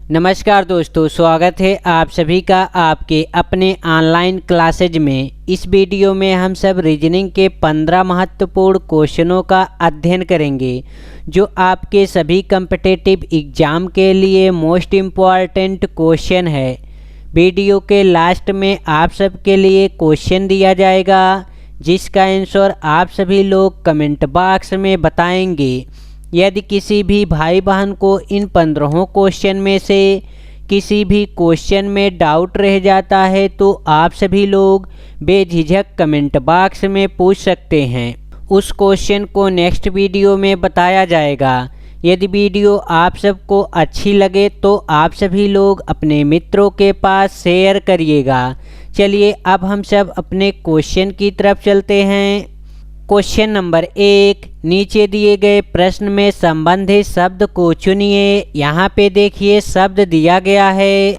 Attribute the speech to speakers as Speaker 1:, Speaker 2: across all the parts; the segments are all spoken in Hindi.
Speaker 1: नमस्कार दोस्तों, स्वागत है आप सभी का आपके अपने ऑनलाइन क्लासेज में। इस वीडियो में हम सब रीजनिंग के 15 महत्वपूर्ण क्वेश्चनों का अध्ययन करेंगे जो आपके सभी कॉम्पिटिटिव एग्ज़ाम के लिए मोस्ट इम्पॉर्टेंट क्वेश्चन है। वीडियो के लास्ट में आप सबके लिए क्वेश्चन दिया जाएगा जिसका आंसर आप सभी लोग कमेंट बॉक्स में बताएंगे। यदि किसी भी भाई बहन को इन 15 क्वेश्चन में से किसी भी क्वेश्चन में डाउट रह जाता है तो आप सभी लोग बेझिझक कमेंट बॉक्स में पूछ सकते हैं। उस क्वेश्चन को नेक्स्ट वीडियो में बताया जाएगा। यदि वीडियो आप सबको अच्छी लगे तो आप सभी लोग अपने मित्रों के पास शेयर करिएगा। चलिए अब हम सब अपने क्वेश्चन की तरफ चलते हैं। क्वेश्चन नंबर 1, नीचे दिए गए प्रश्न में संबंधित शब्द को चुनिए। यहाँ पे देखिए शब्द दिया गया है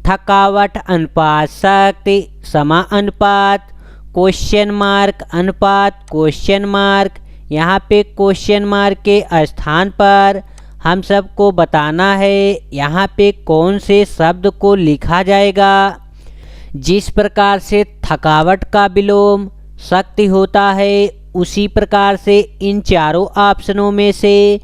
Speaker 1: थकावट अनुपात शक्ति समा अनुपात क्वेश्चन मार्क अनुपात क्वेश्चन मार्क। यहाँ पे क्वेश्चन मार्क के स्थान पर हम सबको बताना है यहाँ पे कौन से शब्द को लिखा जाएगा। जिस प्रकार से थकावट का विलोम शक्ति होता है उसी प्रकार से इन चारों ऑप्शनों में से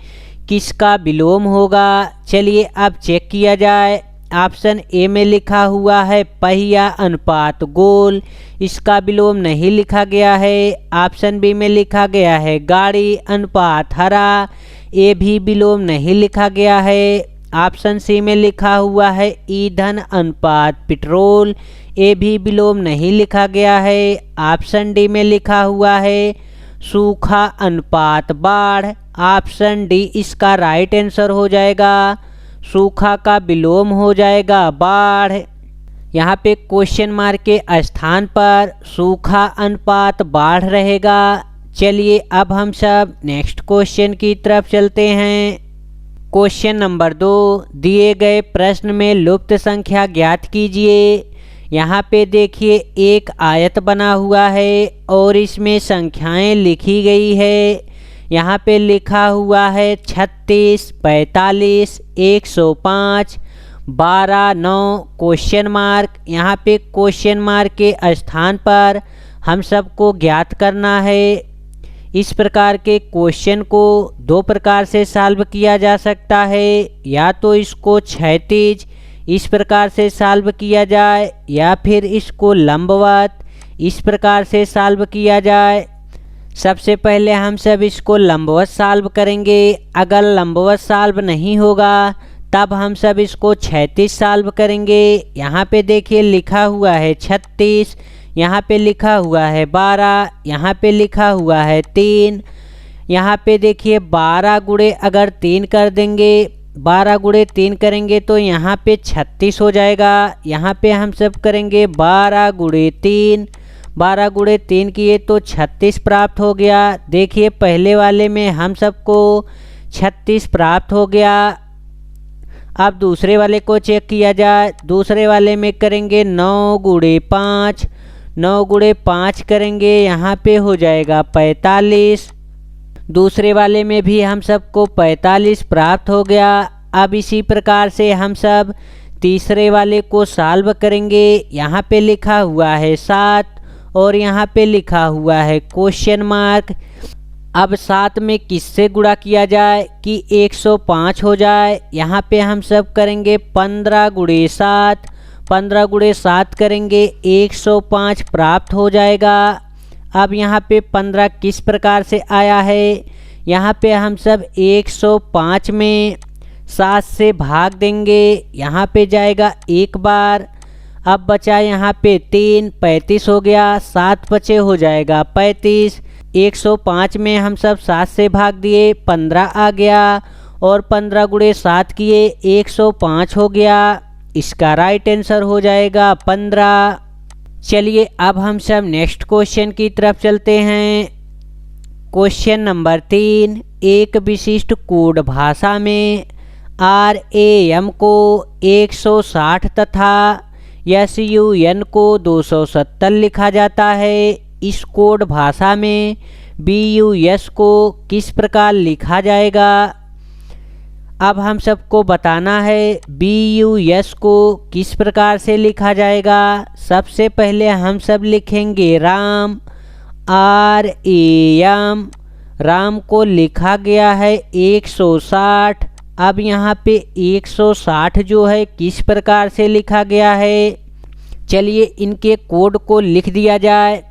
Speaker 1: किसका विलोम होगा। चलिए अब चेक किया जाए। ऑप्शन ए में लिखा हुआ है पहिया अनुपात गोल, इसका विलोम नहीं लिखा गया है। ऑप्शन बी में लिखा गया है गाड़ी अनुपात हरा, ये भी विलोम नहीं लिखा गया है। ऑप्शन सी में लिखा हुआ है ईंधन अनुपात पेट्रोल, ये भी विलोम नहीं लिखा गया है। ऑप्शन डी में लिखा हुआ है सूखा अनुपात बाढ़। ऑप्शन डी इसका राइट आंसर हो जाएगा। सूखा का विलोम हो जाएगा बाढ़। यहाँ पे क्वेश्चन मार्क के स्थान पर सूखा अनुपात बाढ़ रहेगा। चलिए अब हम सब नेक्स्ट क्वेश्चन की तरफ चलते हैं। क्वेश्चन नंबर 2, दिए गए प्रश्न में लुप्त संख्या ज्ञात कीजिए। यहाँ पे देखिए एक आयत बना हुआ है और इसमें संख्याएं लिखी गई है। यहाँ पे लिखा हुआ है 36, 45, 105, 12, 9 क्वेश्चन मार्क। यहाँ पे क्वेश्चन मार्क के स्थान पर हम सबको ज्ञात करना है। इस प्रकार के क्वेश्चन को दो प्रकार से सॉल्व किया जा सकता है, या तो इसको क्षैतिज इस प्रकार से सॉल्व किया जाए या फिर इसको लंबवत इस प्रकार से सॉल्व किया जाए। सबसे पहले हम सब इसको लंबवत सॉल्व करेंगे। अगर लंबवत सॉल्व नहीं होगा तब हम सब इसको क्षैतिज सॉल्व करेंगे। यहाँ पे देखिए लिखा हुआ है 36, यहाँ पे लिखा हुआ है 12, यहाँ पे लिखा हुआ है 3। यहाँ पे देखिए 12 गुणे अगर 3 कर देंगे, 12 गुणे 3 करेंगे तो यहाँ पे 36 हो जाएगा। यहाँ पे हम सब करेंगे 12 गुणे 3, 12 गुणे 3 किए तो 36 प्राप्त हो गया। देखिए पहले वाले में हम सबको 36 प्राप्त हो गया। अब दूसरे वाले को चेक किया जाए। दूसरे वाले में करेंगे 9 गुणे 5, 9 गुणे 5 करेंगे, यहाँ पे हो जाएगा 45। दूसरे वाले में भी हम सबको 45 प्राप्त हो गया। अब इसी प्रकार से हम सब तीसरे वाले को सॉल्व करेंगे। यहाँ पे लिखा हुआ है 7 और यहाँ पे लिखा हुआ है क्वेश्चन मार्क। अब 7 में किससे गुणा किया जाए कि 105 हो जाए। यहाँ पे हम सब करेंगे 15 गुणे 7, 15 गुणे 7 करेंगे 105 प्राप्त हो जाएगा। अब यहाँ पे 15 किस प्रकार से आया है, यहाँ पे हम सब 105 में 7 से भाग देंगे, यहाँ पे जाएगा एक बार। अब बचा यहाँ पे 3, 35 हो गया, 7 बचे हो जाएगा 35। 105 में हम सब 7 से भाग दिए, 15 आ गया और 15 गुणे 7 किए 105 हो गया। इसका राइट आंसर हो जाएगा 15। चलिए अब हम सब नेक्स्ट क्वेश्चन की तरफ चलते हैं। क्वेश्चन नंबर 3, एक विशिष्ट कोड भाषा में RAM को 160 तथा SUN को 270 लिखा जाता है। इस कोड भाषा में BUS को किस प्रकार लिखा जाएगा। अब हम सबको बताना है BUS को किस प्रकार से लिखा जाएगा। सबसे पहले हम सब लिखेंगे राम, RAM। राम को लिखा गया है 160। अब यहाँ पे 160 जो है किस प्रकार से लिखा गया है, चलिए इनके कोड को लिख दिया जाए।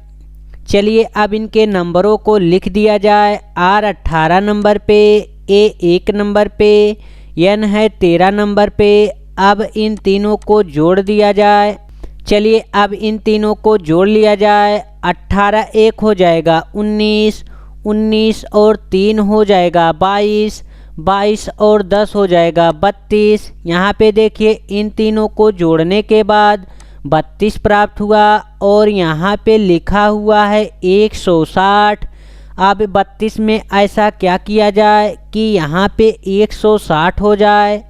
Speaker 1: चलिए अब इनके नंबरों को लिख दिया जाए। R 18 नंबर पे, A 1 नंबर पे, N है 13 नंबर पे। अब इन तीनों को जोड़ दिया जाए। चलिए अब इन तीनों को जोड़ लिया जाए। 18 1 हो जाएगा 19, 19 और 3 हो जाएगा 22, 22 और 10 हो जाएगा 32। यहाँ पे देखिए इन तीनों को जोड़ने के बाद 32 प्राप्त हुआ और यहाँ पे लिखा हुआ है 160। अब 32 में ऐसा क्या किया जाए कि यहाँ पे 160 हो जाए।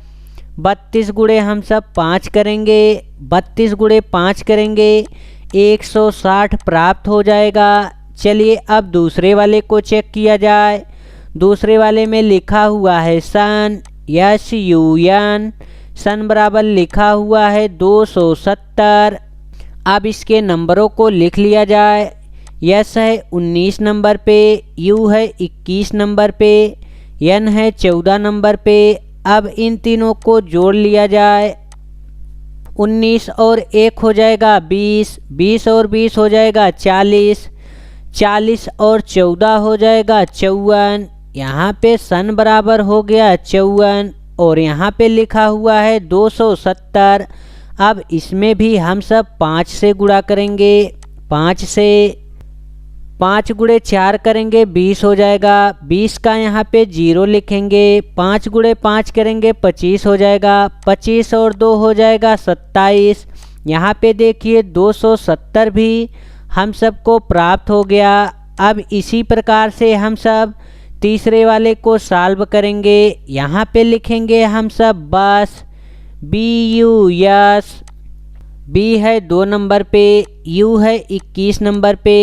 Speaker 1: 32 गुणे हम सब 5 करेंगे, 32 गुणे 5 करेंगे, 160 प्राप्त हो जाएगा। चलिए अब दूसरे वाले को चेक किया जाए। दूसरे वाले में लिखा हुआ है सन, SUN। सन बराबर लिखा हुआ है 270। अब इसके नंबरों को लिख लिया जाए। S है 19 नंबर पे, U है 21 नंबर पे, N है 14 नंबर पे। अब इन तीनों को जोड़ लिया जाए। 19 और 1 हो जाएगा 20, 20 और 20 हो जाएगा 40, 40 और 14 हो जाएगा 54। यहाँ पे सन बराबर हो गया 54 और यहाँ पे लिखा हुआ है 270। अब इसमें भी हम सब 5 से गुणा करेंगे। 5 से 5 गुणे 4 करेंगे 20 हो जाएगा। 20 का यहाँ पे 0 लिखेंगे। 5 गुणे 5 करेंगे 25 हो जाएगा। 25 और 2 हो जाएगा 27। यहाँ पे देखिए 270 भी हम सबको प्राप्त हो गया। अब इसी प्रकार से हम सब तीसरे वाले को सॉल्व करेंगे। यहाँ पे लिखेंगे हम सब बस, BUS। B है 2 नंबर पे, U है 21 नंबर पे,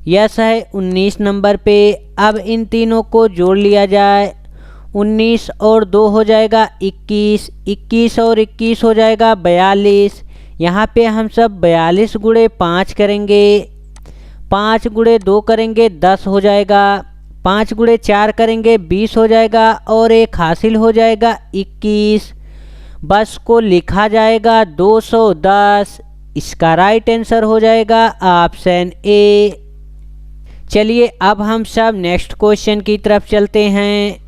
Speaker 1: S है 19 नंबर पे। अब इन तीनों को जोड़ लिया जाए। 19 और 2 हो जाएगा 21, 21 और 21 हो जाएगा 42। यहाँ पे हम सब 42 गुणे 5 करेंगे। 5 गुणे 2 करेंगे 10 हो जाएगा। 5 गुणे 4 करेंगे 20 हो जाएगा और एक हासिल हो जाएगा 21। बस को लिखा जाएगा 210। इसका राइट आंसर हो जाएगा ऑप्शन A। चलिए अब हम सब नेक्स्ट क्वेश्चन की तरफ चलते हैं।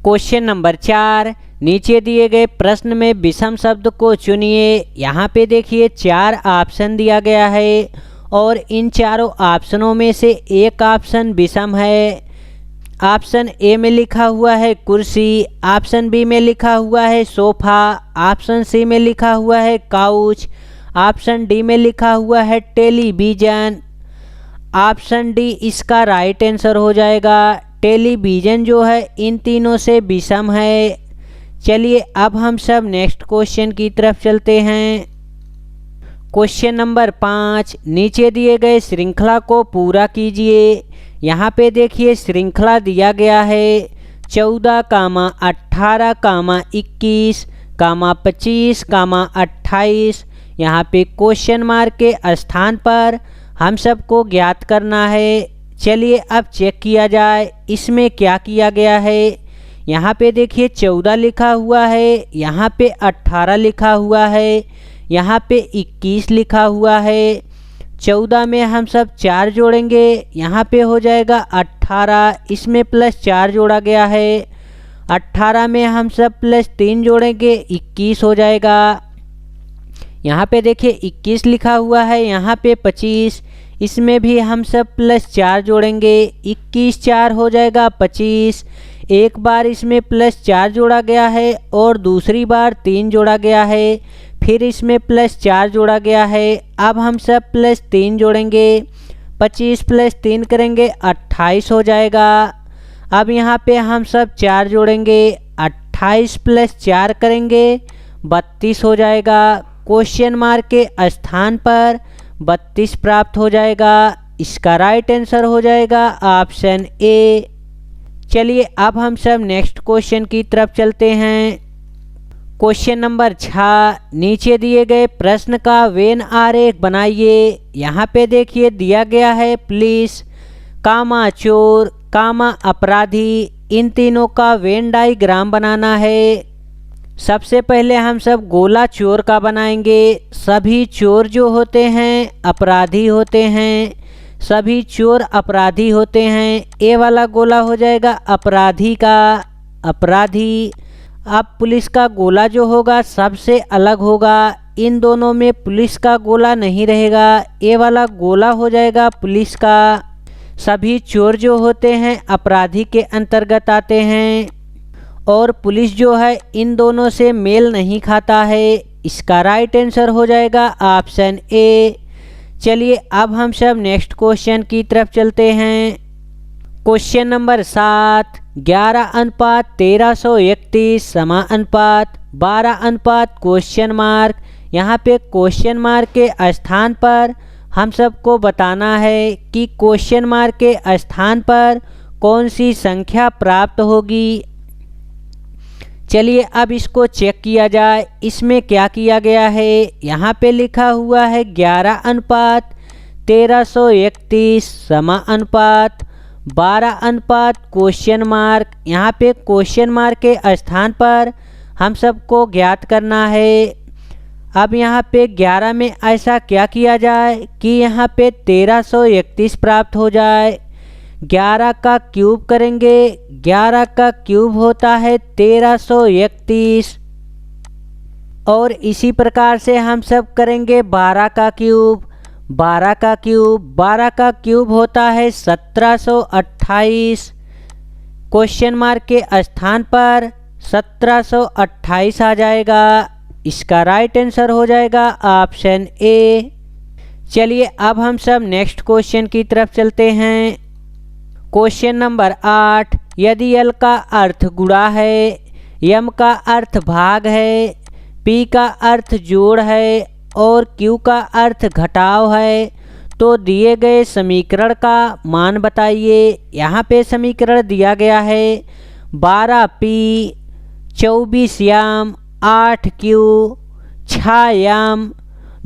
Speaker 1: क्वेश्चन नंबर 4, नीचे दिए गए प्रश्न में विषम शब्द को चुनिए। यहाँ पे देखिए 4 ऑप्शन दिया गया है और इन चारों ऑप्शनों में से एक ऑप्शन विषम है। ऑप्शन A में लिखा हुआ है कुर्सी, ऑप्शन B में लिखा हुआ है सोफा, ऑप्शन C में लिखा हुआ है काउच, ऑप्शन D में लिखा हुआ है टेलीविज़न। ऑप्शन D इसका राइट आंसर हो जाएगा। टेलीविज़न जो है इन तीनों से विषम है। चलिए अब हम सब नेक्स्ट क्वेश्चन की तरफ चलते हैं। क्वेश्चन नंबर 5, नीचे दिए गए श्रृंखला को पूरा कीजिए। यहाँ पे देखिए श्रृंखला दिया गया है 14, 18, 21, 25, 28। यहाँ पे क्वेश्चन मार्क के स्थान पर हम सबको ज्ञात करना है। चलिए अब चेक किया जाए इसमें क्या किया गया है। यहाँ पे देखिए 14 लिखा हुआ है, यहाँ पे 18 लिखा हुआ है, यहाँ पे 21 लिखा हुआ है। 14 में हम सब 4 जोड़ेंगे, यहाँ पे हो जाएगा 18, इसमें प्लस 4 जोड़ा गया है। 18 में हम सब प्लस 3 जोड़ेंगे 21 हो जाएगा। यहाँ पे देखिए 21 लिखा हुआ है, यहाँ पे 25, इसमें भी हम सब प्लस 4 जोड़ेंगे। 21 4 हो जाएगा 25। एक बार इसमें प्लस 4 जोड़ा गया है और दूसरी बार 3 जोड़ा गया है, फिर इसमें प्लस 4 जोड़ा गया है। अब हम सब प्लस 3 जोड़ेंगे, 25 प्लस 3 करेंगे 28 हो जाएगा। अब यहाँ पे हम सब 4 जोड़ेंगे, 28 प्लस 4 करेंगे 32 हो जाएगा। क्वेश्चन मार्क के स्थान पर 32 प्राप्त हो जाएगा। इसका राइट आंसर हो जाएगा ऑप्शन ए। चलिए अब हम सब नेक्स्ट क्वेश्चन की तरफ चलते हैं। क्वेश्चन नंबर 6, नीचे दिए गए प्रश्न का वेन आरेख बनाइए। यहाँ पे देखिए दिया गया है पुलिस, कामा चोर, कामा अपराधी, इन तीनों का वेन डायग्राम बनाना है। सबसे पहले हम सब गोला चोर का बनाएंगे। सभी चोर जो होते हैं अपराधी होते हैं, सभी चोर अपराधी होते हैं। ए वाला गोला हो जाएगा अपराधी का, अपराधी। अब पुलिस का गोला जो होगा सबसे अलग होगा, इन दोनों में पुलिस का गोला नहीं रहेगा। ए वाला गोला हो जाएगा पुलिस का। सभी चोर जो होते हैं अपराधी के अंतर्गत आते हैं और पुलिस जो है इन दोनों से मेल नहीं खाता है। इसका राइट आंसर हो जाएगा ऑप्शन ए। चलिए अब हम सब नेक्स्ट क्वेश्चन की तरफ चलते हैं। Question number 7, 11:1331 समानुपात 12 question mark. यहाँ पे क्वेश्चन मार्क के स्थान पर हम सबको बताना है कि क्वेश्चन मार्क के स्थान पर कौन सी संख्या प्राप्त होगी। चलिए अब इसको चेक किया जाए। इसमें क्या किया गया है, यहाँ पे लिखा हुआ है 11:1331 समानुपात 12 क्वेश्चन मार्क। यहाँ पे क्वेश्चन मार्क के स्थान पर हम सबको ज्ञात करना है। अब यहाँ पे 11 में ऐसा क्या किया जाए कि यहाँ पे 1331 प्राप्त हो जाए। 11 का क्यूब करेंगे, 11 का क्यूब होता है 1331। और इसी प्रकार से हम सब करेंगे 12 का क्यूब, 12 का क्यूब, 12 का क्यूब होता है 1728। क्वेश्चन मार्क के स्थान पर 1728 आ जाएगा। इसका राइट आंसर हो जाएगा ऑप्शन ए। चलिए अब हम सब नेक्स्ट क्वेश्चन की तरफ चलते हैं। क्वेश्चन नंबर 8, यदि एल का अर्थ गुणा है, एम का अर्थ भाग है, पी का अर्थ जोड़ है और क्यू का अर्थ घटाव है, तो दिए गए समीकरण का मान बताइए। यहाँ पे समीकरण दिया गया है 12p 24m 8q 6m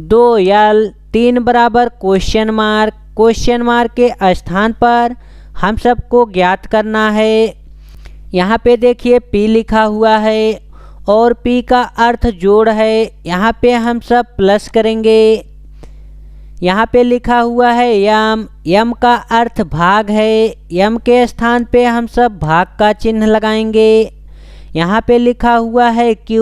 Speaker 1: 2l 3 बराबर क्वेश्चन मार्क के स्थान पर हम सबको ज्ञात करना है। यहाँ पे देखिए p लिखा हुआ है और p का अर्थ जोड़ है। यहाँ पे हम सब प्लस करेंगे। यहाँ पे लिखा हुआ है m का अर्थ भाग है। m के स्थान पे हम सब भाग का चिन्ह लगाएंगे। यहाँ पे लिखा हुआ है q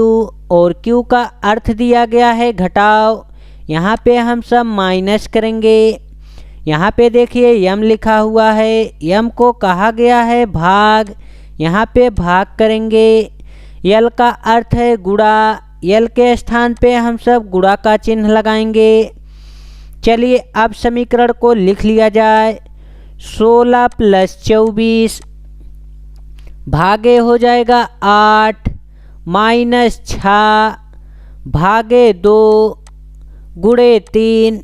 Speaker 1: और q का अर्थ दिया गया है घटाव। यहाँ पे हम सब माइनस करेंगे। यहाँ पे देखिए m लिखा हुआ है, m को कहा गया है भाग। यहाँ पे भाग करेंगे। l का अर्थ है गुणा, l के स्थान पे हम सब गुणा का चिन्ह लगाएंगे। चलिए अब समीकरण को लिख लिया जाए। 16 + 24 भागे हो जाएगा 8 -6 भागे 2 गुणे 3।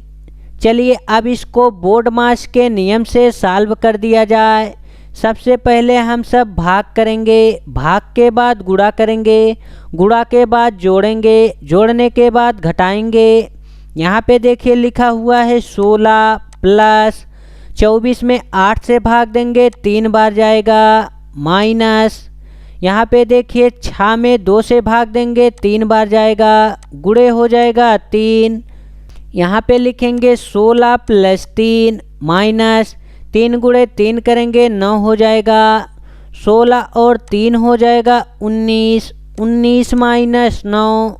Speaker 1: चलिए अब इसको बोर्ड मास के नियम से सॉल्व कर दिया जाए। सबसे पहले हम सब भाग करेंगे, भाग के बाद गुणा करेंगे, गुणा के बाद जोड़ेंगे, जोड़ने के बाद घटाएंगे। यहाँ पे देखिए लिखा हुआ है 16 + 24 में 8 से भाग देंगे 3 बार जाएगा, माइनस यहाँ पे देखिए 6 में 2 से भाग देंगे 3 बार जाएगा, गुणे हो जाएगा 3। यहाँ पे लिखेंगे 16 + 3 माइनस 3 गुणे 3 करेंगे 9 हो जाएगा। 16 और 3 हो जाएगा 19, 19 - 9,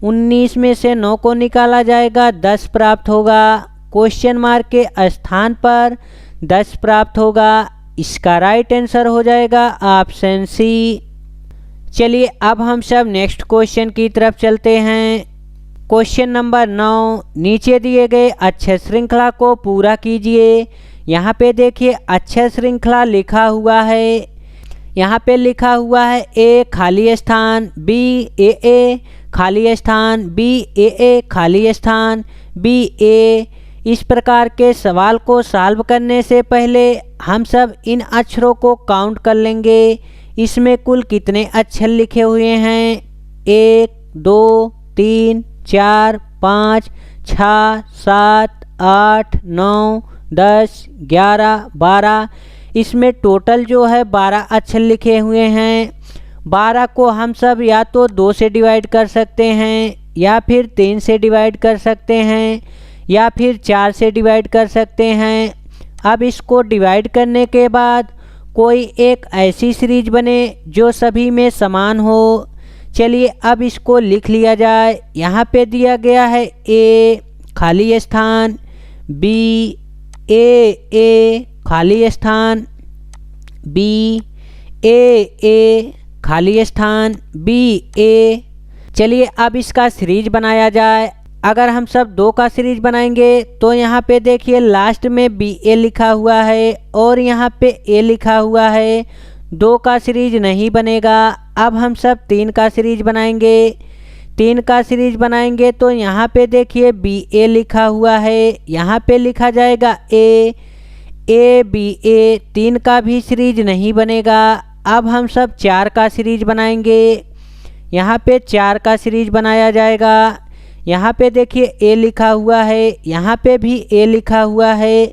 Speaker 1: 19 में से 9 को निकाला जाएगा 10 प्राप्त होगा। क्वेश्चन मार्क के स्थान पर 10 प्राप्त होगा। इसका राइट आंसर हो जाएगा ऑप्शन सी। चलिए अब हम सब नेक्स्ट क्वेश्चन की तरफ चलते हैं। क्वेश्चन नंबर 9, नीचे दिए गए अक्षर श्रृंखला को पूरा कीजिए। यहाँ पे देखिए अक्षर श्रृंखला लिखा हुआ है। यहाँ पे लिखा हुआ है ए खाली स्थान, बी ए खाली स्थान, बी ए खाली स्थान, बी ए इस प्रकार के सवाल को सॉल्व करने से पहले हम सब इन अक्षरों को काउंट कर लेंगे। इसमें कुल कितने अक्षर लिखे हुए हैं? 1 2 3 4 5 6 7 8 9 10 11 12। इसमें टोटल जो है 12 अक्षर लिखे हुए हैं। 12 को हम सब या तो 2 से डिवाइड कर सकते हैं, या फिर 3 से डिवाइड कर सकते हैं, या फिर 4 से डिवाइड कर सकते हैं। अब इसको डिवाइड करने के बाद कोई एक ऐसी सीरीज बने जो सभी में समान हो। चलिए अब इसको लिख लिया जाए। यहाँ पे दिया गया है ए खाली स्थान, बी ए खाली स्थान, बी ए खाली स्थान, बी ए। चलिए अब इसका सीरीज बनाया जाए। अगर हम सब 2 का सीरीज बनाएंगे तो यहाँ पे देखिए लास्ट में बी ए लिखा हुआ है और यहाँ पे ए लिखा हुआ है। 2 का सीरीज नहीं बनेगा। अब हम सब 3 का सीरीज बनाएंगे। 3 का सीरीज बनाएंगे तो यहाँ पे देखिए बी ए लिखा हुआ है, यहाँ पे लिखा जाएगा ए बी ए। 3 का भी सीरीज नहीं बनेगा। अब हम सब 4 का सीरीज बनाएंगे। यहाँ पे 4 का सीरीज बनाया जाएगा। यहाँ पे देखिए ए लिखा हुआ है, यहाँ पे भी ए लिखा हुआ है,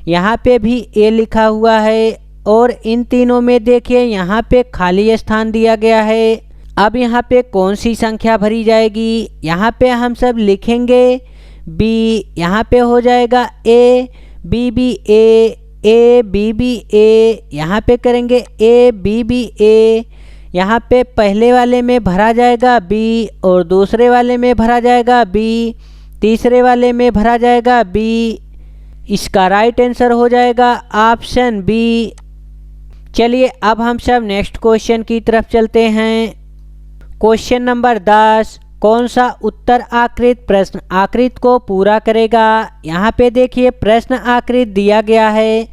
Speaker 1: यहाँ पे भी ए लिखा हुआ है, और इन तीनों में देखिए यहाँ पे खाली स्थान दिया गया है। अब यहाँ पे कौन सी संख्या भरी जाएगी? यहाँ पे हम सब लिखेंगे बी, यहाँ पे हो जाएगा A B B A B B A. यहाँ पे करेंगे ए बी बी ए। यहाँ पे पहले वाले में भरा जाएगा बी, और दूसरे वाले में भरा जाएगा बी, तीसरे वाले में भरा जाएगा बी। इसका राइट आंसर हो जाएगा ऑप्शन बी। चलिए अब हम सब नेक्स्ट क्वेश्चन की तरफ चलते हैं। Question number 10। कौन सा उत्तर आकृत प्रश्न आकृत को पूरा करेगा? यहाँ पे देखिए प्रश्न आकृत दिया गया है।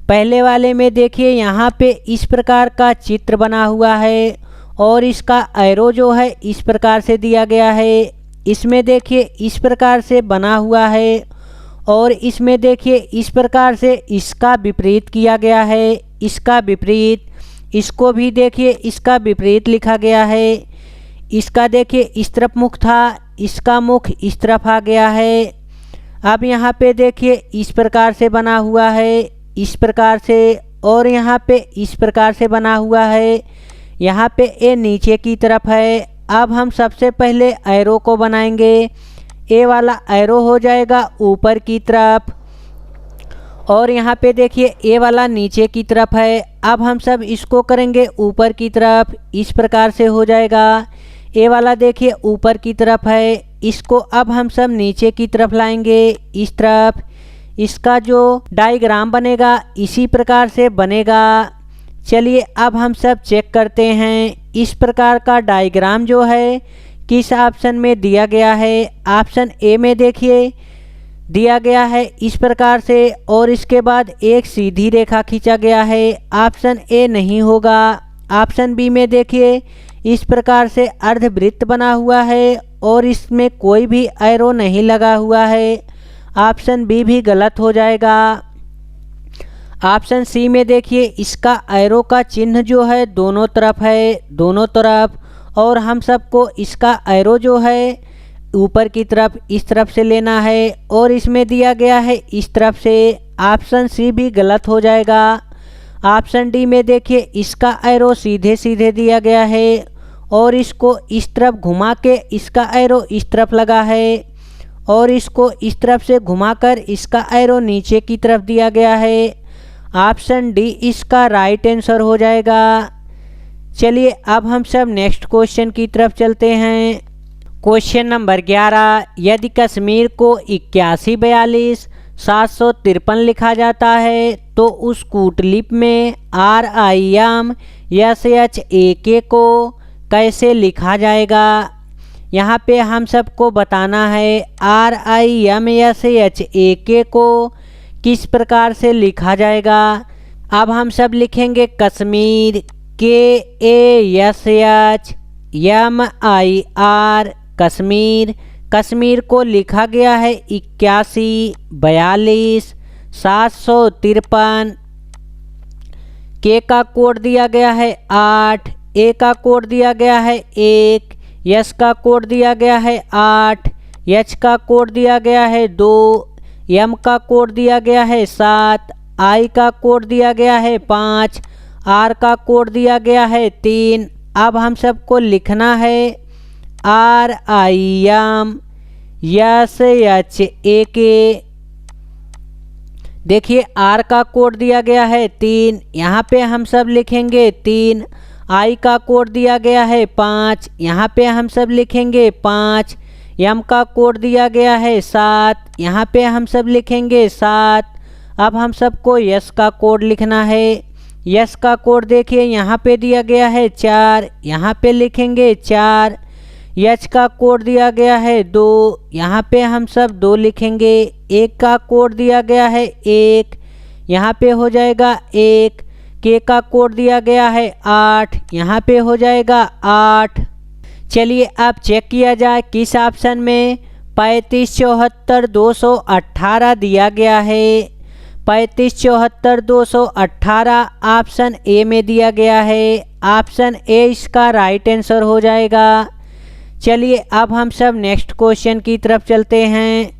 Speaker 1: पहले वाले में देखिए यहाँ पे इस प्रकार का चित्र बना हुआ है और इसका एरो जो है इस प्रकार से दिया गया है। इसमें देखिए इस प्रकार से बना हुआ है, और इसमें देखिए इस प्रकार से इसका विपरीत किया गया है। इसका विपरीत, इसको भी देखिए इसका विपरीत लिखा गया है। इसका देखिए इस तरफ मुख था, इसका मुख इस तरफ आ गया है। अब यहाँ पे देखिए इस प्रकार से बना हुआ है, इस प्रकार से, और यहाँ पे इस प्रकार से बना हुआ है। यहाँ पे ए नीचे की तरफ है। अब हम सबसे पहले एरो को बनाएंगे। ए वाला एरो हो जाएगा ऊपर की तरफ, और यहाँ पे देखिए ए वाला नीचे की तरफ है। अब हम सब इसको करेंगे ऊपर की तरफ, इस प्रकार से हो जाएगा। ए वाला देखिए ऊपर की तरफ है, इसको अब हम सब नीचे की तरफ लाएंगे, इस तरफ। इसका जो डायग्राम बनेगा इसी प्रकार से बनेगा। चलिए अब हम सब चेक करते हैं इस प्रकार का डायग्राम जो है किस ऑप्शन में दिया गया है। ऑप्शन ए में देखिए दिया गया है इस प्रकार से, और इसके बाद एक सीधी रेखा खींचा गया है। ऑप्शन ए नहीं होगा। ऑप्शन बी में देखिए इस प्रकार से अर्धवृत्त बना हुआ है और इसमें कोई भी एरो नहीं लगा हुआ है। ऑप्शन बी भी गलत हो जाएगा। ऑप्शन सी में देखिए इसका एरो का चिन्ह जो है दोनों तरफ है, दोनों तरफ, और हम सबको इसका एरो जो है ऊपर की तरफ इस तरफ से लेना है, और इसमें दिया गया है इस तरफ से। ऑप्शन सी भी गलत हो जाएगा। ऑप्शन डी में देखिए इसका एरो सीधे सीधे दिया गया है और इसको इस तरफ घुमा के इसका एरो इस तरफ लगा है, और इसको इस तरफ से घुमाकर इसका एरो नीचे की तरफ दिया गया है। ऑप्शन डी इसका राइट आंसर हो जाएगा। चलिए अब हम सब नेक्स्ट क्वेश्चन की तरफ चलते हैं। Question number 11। यदि कश्मीर को 8142-753 लिखा जाता है तो उस कूटलिपि में RIMSHAK को कैसे लिखा जाएगा? यहाँ पे हम सबको बताना है RIMSHAK को किस प्रकार से लिखा जाएगा। अब हम सब लिखेंगे कश्मीर, KASHMIR, कश्मीर, कश्मीर को लिखा गया है 81, 42, 753। के का कोड दिया गया है 8, ए का कोड दिया गया है 1, यस का कोड दिया गया है 8, एच का कोड दिया गया है 2, एम का कोड दिया गया है 7, आई का कोड दिया गया है 5, आर का कोड दिया गया है 3। अब हम सबको लिखना है RIM SHAK। देखिए आर का कोड दिया गया है 3, यहाँ पे हम सब लिखेंगे 3। आई का कोड दिया गया है 5, यहाँ पे हम सब लिखेंगे 5। एम का कोड दिया गया है 7, यहाँ पे हम सब लिखेंगे 7। अब हम सबको यस का कोड लिखना है। यस का कोड देखिए यहाँ पे दिया गया है 4, यहाँ पे लिखेंगे 4। एच का कोड दिया गया है 2, यहाँ पे हम सब 2 लिखेंगे। एक का कोड दिया गया है 1, यहाँ पे हो जाएगा 1। के का कोड दिया गया है 8, यहाँ पे हो जाएगा 8। चलिए अब चेक किया जाए किस ऑप्शन में 35, 74, 218 दिया गया है। 35, 74, 218 ऑप्शन ए में दिया गया है। ऑप्शन ए इसका राइट आंसर हो जाएगा। चलिए अब हम सब नेक्स्ट क्वेश्चन की तरफ चलते हैं।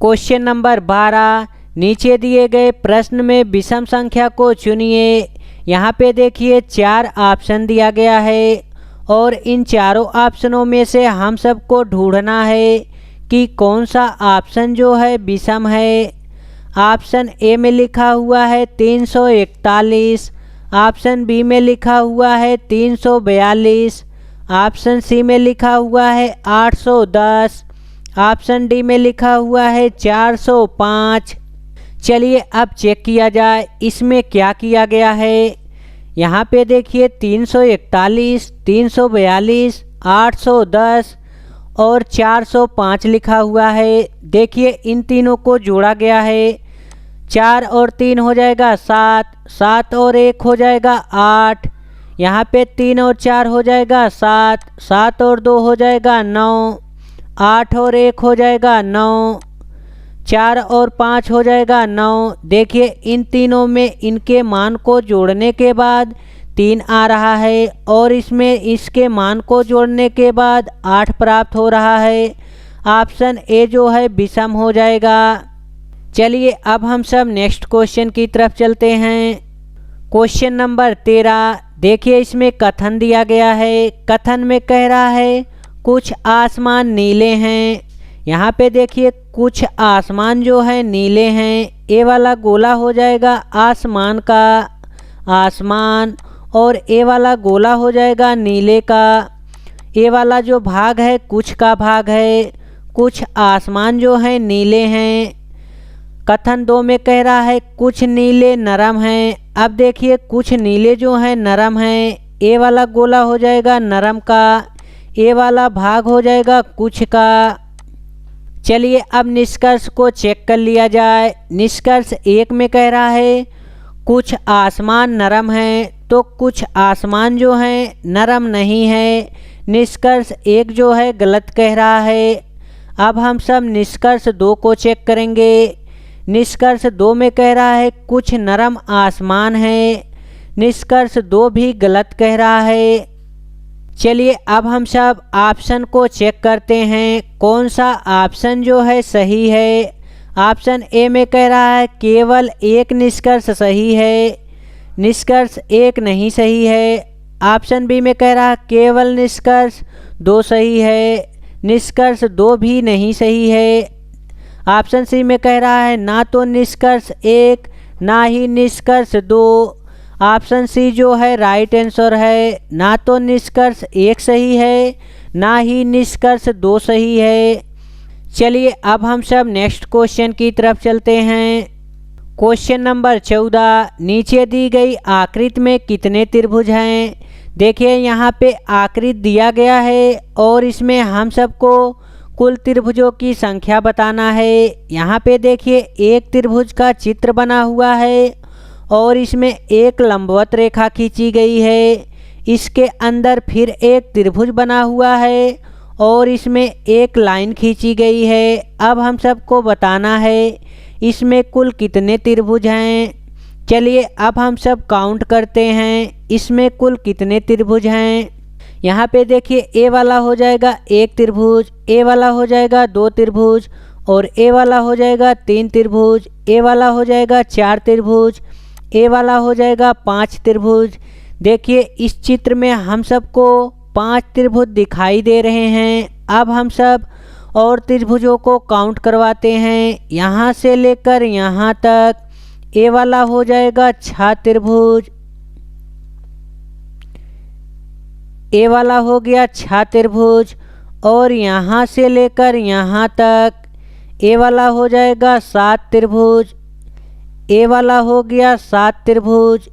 Speaker 1: क्वेश्चन नंबर 12, नीचे दिए गए प्रश्न में विषम संख्या को चुनिए। यहाँ पे देखिए 4 ऑप्शन दिया गया है और इन चारों ऑप्शनों में से हम सबको ढूंढना है कि कौन सा ऑप्शन जो है विषम है। ऑप्शन ए में लिखा हुआ है 341, ऑप्शन बी में लिखा हुआ है 342, ऑप्शन सी में लिखा हुआ है 810, ऑप्शन डी में लिखा हुआ है 405। चलिए अब चेक किया जाए इसमें क्या किया गया है। यहाँ पे देखिए 341, 342, 810 और 405 लिखा हुआ है। देखिए इन तीनों को जोड़ा गया है। 4 और 3 हो जाएगा 7, 7 और 1 हो जाएगा 8। यहाँ पे 3 और 4 हो जाएगा 7, 7 और 2 हो जाएगा 9, 8 और 1 हो जाएगा 9, 4 और 5 हो जाएगा 9। देखिए इन तीनों में इनके मान को जोड़ने के बाद 3 आ रहा है और इसमें इसके मान को जोड़ने के बाद 8 प्राप्त हो रहा है। ऑप्शन ए जो है विषम हो जाएगा। चलिए अब हम सब नेक्स्ट क्वेश्चन की तरफ चलते हैं। क्वेश्चन नंबर 13, देखिए इसमें कथन दिया गया है। कथन में कह रहा है कुछ आसमान नीले हैं। यहाँ पे देखिए कुछ आसमान जो है नीले हैं। ए वाला गोला हो जाएगा आसमान का आसमान और ए वाला गोला हो जाएगा नीले का। ए वाला जो भाग है कुछ का भाग है। कुछ आसमान जो है नीले हैं। कथन 2 में कह रहा है कुछ नीले नरम हैं। अब देखिए कुछ नीले जो हैं नरम हैं। ए वाला गोला हो जाएगा नरम का, ए वाला भाग हो जाएगा कुछ का। चलिए अब निष्कर्ष को चेक कर लिया जाए। निष्कर्ष 1 में कह रहा है कुछ आसमान नरम हैं, तो कुछ आसमान जो हैं नरम नहीं है। निष्कर्ष 1 जो है गलत कह रहा है। अब हम सब निष्कर्ष 2 को चेक करेंगे। निष्कर्ष 2 में कह रहा है कुछ नरम आसमान है। निष्कर्ष 2 भी गलत कह रहा है। चलिए अब हम सब ऑप्शन को चेक करते हैं कौन सा ऑप्शन जो है सही है। ऑप्शन ए में कह रहा है केवल एक निष्कर्ष सही है। निष्कर्ष 1 नहीं सही है। ऑप्शन बी में कह रहा है केवल निष्कर्ष 2 सही है। निष्कर्ष 2 भी नहीं सही है। ऑप्शन सी में कह रहा है ना तो निष्कर्ष 1 ना ही निष्कर्ष 2। ऑप्शन सी जो है राइट आंसर है। ना तो निष्कर्ष 1 सही है ना ही निष्कर्ष 2 सही है। चलिए अब हम सब नेक्स्ट क्वेश्चन की तरफ चलते हैं। क्वेश्चन नंबर 14, नीचे दी गई आकृति में कितने त्रिभुज हैं। देखिए यहाँ पे आकृति दिया गया है और इसमें हम सबको कुल त्रिभुजों की संख्या बताना है। यहाँ पे देखिए एक त्रिभुज का चित्र बना हुआ है और इसमें एक लंबवत रेखा खींची गई है। इसके अंदर फिर एक त्रिभुज बना हुआ है और इसमें एक लाइन खींची गई है। अब हम सबको बताना है इसमें कुल कितने त्रिभुज हैं। चलिए अब हम सब काउंट करते हैं इसमें कुल कितने त्रिभुज हैं। यहाँ पे देखिए ए वाला हो जाएगा एक त्रिभुज, ए वाला हो जाएगा दो त्रिभुज, और ए वाला हो जाएगा तीन त्रिभुज, ए वाला हो जाएगा चार त्रिभुज, ए वाला हो जाएगा पांच त्रिभुज। देखिए इस चित्र में हम सबको पांच त्रिभुज दिखाई दे रहे हैं। अब हम सब और त्रिभुजों को काउंट करवाते हैं यहाँ से लेकर यहाँ तक। ए वाला हो जाएगा छह त्रिभुज, ए वाला हो गया छह त्रिभुज, और यहाँ से लेकर यहाँ तक ए वाला हो जाएगा सात त्रिभुज, ए वाला हो गया सात त्रिभुज।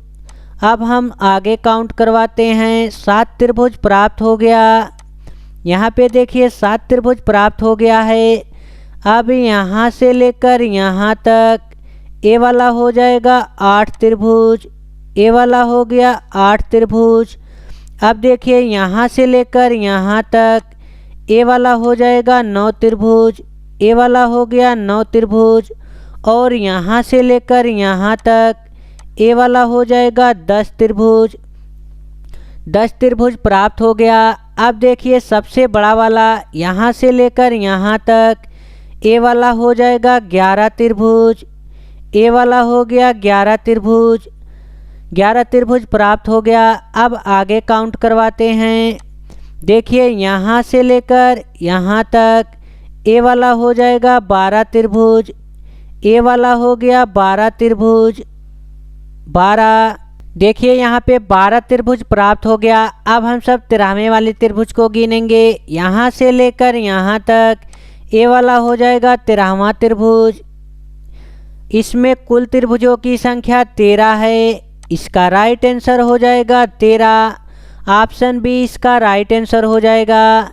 Speaker 1: अब हम आगे काउंट करवाते हैं। सात त्रिभुज प्राप्त हो गया। यहाँ पे देखिए सात त्रिभुज प्राप्त हो गया है। अब यहाँ से लेकर यहाँ तक ए वाला हो जाएगा आठ त्रिभुज, ए वाला हो गया आठ त्रिभुज। अब देखिए यहाँ से लेकर यहाँ तक ए वाला हो जाएगा नौ त्रिभुज, ए वाला हो गया नौ त्रिभुज, और यहाँ से लेकर यहाँ तक ए वाला हो जाएगा दस त्रिभुज। दस त्रिभुज प्राप्त हो गया। अब देखिए सबसे बड़ा वाला यहाँ से लेकर यहाँ तक ए वाला हो जाएगा 11 त्रिभुज, ए वाला हो गया 11 त्रिभुज। 11 त्रिभुज प्राप्त हो गया। अब आगे काउंट करवाते हैं। देखिए यहाँ से लेकर यहाँ तक ए वाला हो जाएगा 12 त्रिभुज, ए वाला हो गया 12 त्रिभुज, 12। देखिए यहाँ पे 12 त्रिभुज प्राप्त हो गया। अब हम सब 13वें वाले त्रिभुज को गिनेंगे। यहाँ से लेकर यहाँ तक ए वाला हो जाएगा 13वां त्रिभुज। इसमें कुल त्रिभुजों की संख्या 13 है। इसका राइट आंसर हो जाएगा 13। ऑप्शन बी इसका राइट आंसर हो जाएगा।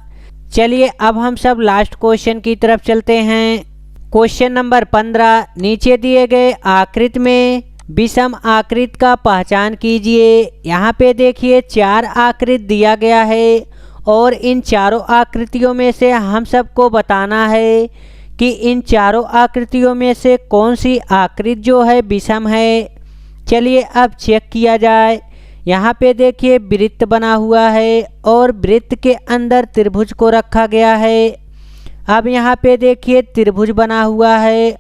Speaker 1: चलिए अब हम सब लास्ट क्वेश्चन की तरफ चलते हैं। क्वेश्चन नंबर 15, नीचे दिए गए आकृति में विषम आकृति का पहचान कीजिए। यहाँ पे देखिए चार आकृति दिया गया है और इन चारों आकृतियों में से हम सबको बताना है कि इन चारों आकृतियों में से कौन सी आकृति जो है विषम है। चलिए अब चेक किया जाए। यहाँ पे देखिए वृत्त बना हुआ है और वृत्त के अंदर त्रिभुज को रखा गया है। अब यहाँ पे देखिए त्रिभुज बना हुआ है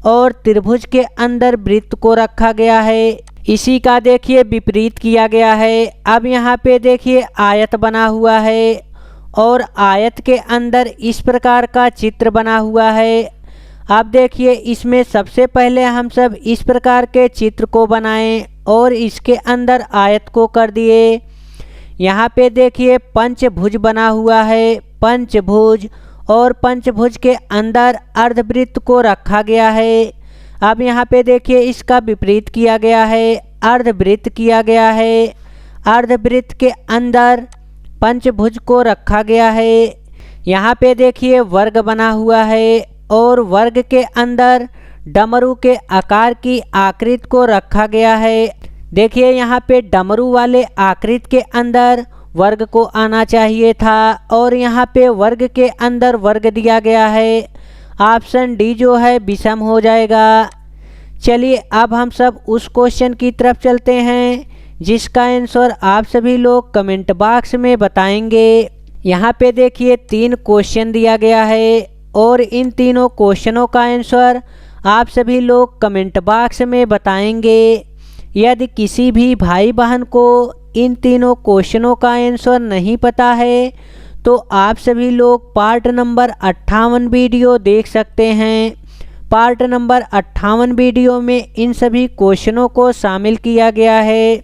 Speaker 1: और त्रिभुज के अंदर वृत्त को रखा गया है। इसी का देखिए विपरीत किया गया है। अब यहाँ पे देखिए आयत बना हुआ है और आयत के अंदर इस प्रकार का चित्र बना हुआ है। अब देखिए इसमें सबसे पहले हम सब इस प्रकार के चित्र को बनाएं और इसके अंदर आयत को कर दिए। यहाँ पे देखिए पंचभुज बना हुआ है, पंचभुज, और पंचभुज के अंदर अर्धवृत्त को रखा गया है। अब यहाँ पे देखिए इसका विपरीत किया गया है, अर्धवृत्त किया गया है। अर्धवृत्त के अंदर पंचभुज को रखा गया है। यहाँ पे देखिए वर्ग बना हुआ है और वर्ग के अंदर डमरू के आकार की आकृति को रखा गया है। देखिए यहाँ पे डमरू वाले आकृति के अंदर वर्ग को आना चाहिए था और यहाँ पे वर्ग के अंदर वर्ग दिया गया है। ऑप्शन डी जो है विषम हो जाएगा। चलिए अब हम सब उस क्वेश्चन की तरफ चलते हैं जिसका आंसर आप सभी लोग कमेंट बॉक्स में बताएंगे। यहाँ पे देखिए 3 क्वेश्चन दिया गया है और इन तीनों क्वेश्चनों का आंसर आप सभी लोग कमेंट बॉक्स में बताएंगे। यदि किसी भी भाई बहन को इन तीनों क्वेश्चनों का आंसर नहीं पता है तो आप सभी लोग पार्ट नंबर 58 वीडियो देख सकते हैं। पार्ट नंबर 58 वीडियो में इन सभी क्वेश्चनों को शामिल किया गया है।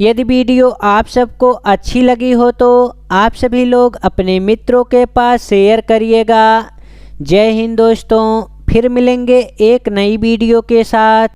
Speaker 1: यदि वीडियो आप सबको अच्छी लगी हो तो आप सभी लोग अपने मित्रों के पास शेयर करिएगा। जय हिंद दोस्तों, फिर मिलेंगे एक नई वीडियो के साथ।